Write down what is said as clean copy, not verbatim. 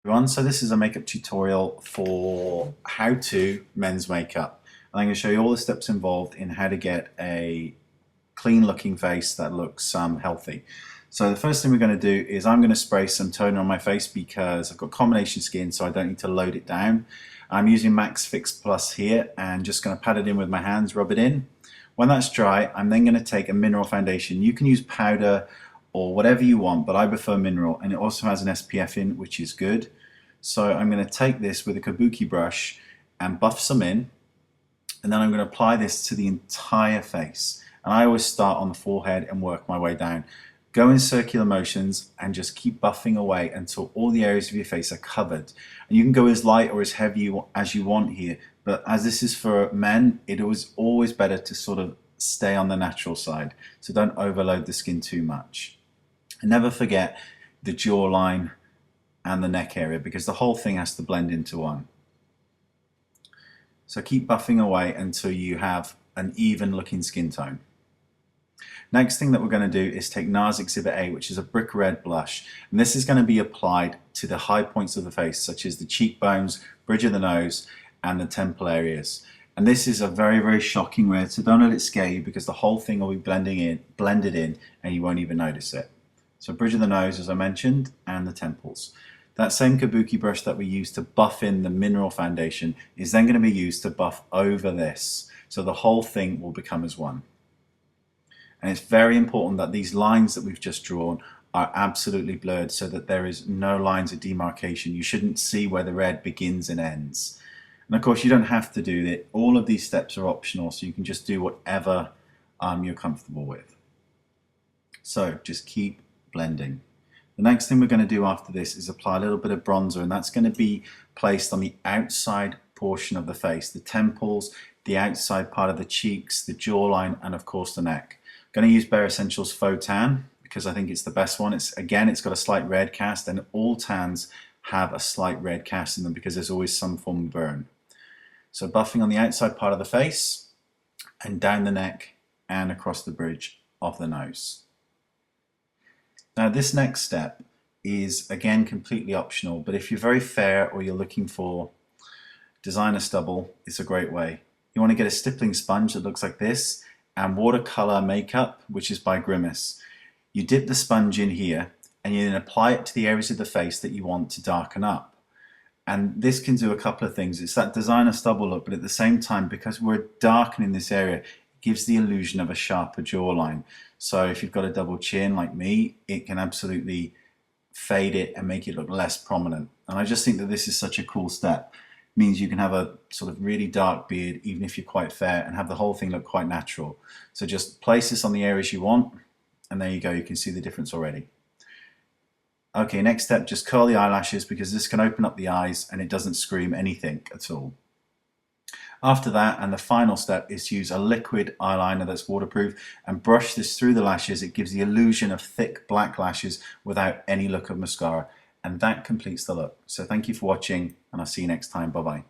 Everyone, so this is a makeup tutorial for how to men's makeup. And I'm going to show you all the steps involved in how to get a clean looking face that looks healthy. So the first thing we're going to do is I'm going to spray some toner on my face because I've got combination skin, so I don't need to load it down. I'm using Max Fix Plus here and just going to pat it in with my hands, rub it in. When that's dry, I'm then going to take a mineral foundation. You can use powder or whatever you want, but I prefer mineral, and it also has an SPF in, which is good. So I'm going to take this with a kabuki brush and buff some in, and then I'm going to apply this to the entire face. And I always start on the forehead and work my way down. Go in circular motions and just keep buffing away until all the areas of your face are covered. And you can go as light or as heavy as you want here, but as this is for men, it was always better to sort of stay on the natural side. So don't overload the skin too much. And never forget the jawline and the neck area, because the whole thing has to blend into one. So keep buffing away until you have an even looking skin tone. Next thing that we're going to do is take Nars Exhibit A, which is a brick red blush, and this is going to be applied to the high points of the face, such as the cheekbones, bridge of the nose, and the temple areas. And this is a very, very shocking red, so don't let it scare you, because the whole thing will be blended in, and you won't even notice it. So bridge of the nose, as I mentioned, and the temples. That same kabuki brush that we used to buff in the mineral foundation is then going to be used to buff over this. So the whole thing will become as one. And it's very important that these lines that we've just drawn are absolutely blurred so that there is no lines of demarcation. You shouldn't see where the red begins and ends. And of course, you don't have to do it. All of these steps are optional, so you can just do whatever you're comfortable with. So just keep blending. The next thing we're going to do after this is apply a little bit of bronzer, and that's going to be placed on the outside portion of the face, the temples, the outside part of the cheeks, the jawline, and of course the neck. I'm going to use Bare Essentials Faux Tan because I think it's the best one. It's got a slight red cast, and all tans have a slight red cast in them because there's always some form of burn. So buffing on the outside part of the face and down the neck and across the bridge of the nose. Now this next step is again completely optional, but if you're very fair or you're looking for designer stubble, it's a great way. You want to get a stippling sponge that looks like this and watercolor makeup, which is by Grimace. You dip the sponge in here and you then apply it to the areas of the face that you want to darken up. And this can do a couple of things. It's that designer stubble look, but at the same time, because we're darkening this area, it gives the illusion of a sharper jawline. So if you've got a double chin like me, it can absolutely fade it and make it look less prominent. And I just think that this is such a cool step. It means you can have a sort of really dark beard, even if you're quite fair, and have the whole thing look quite natural. So just place this on the areas you want, and there you go, you can see the difference already. Okay, next step, just curl the eyelashes, because this can open up the eyes and it doesn't scream anything at all. After that, and the final step, is to use a liquid eyeliner that's waterproof and brush this through the lashes. It gives the illusion of thick black lashes without any look of mascara, and that completes the look. So thank you for watching, and I'll see you next time. Bye bye.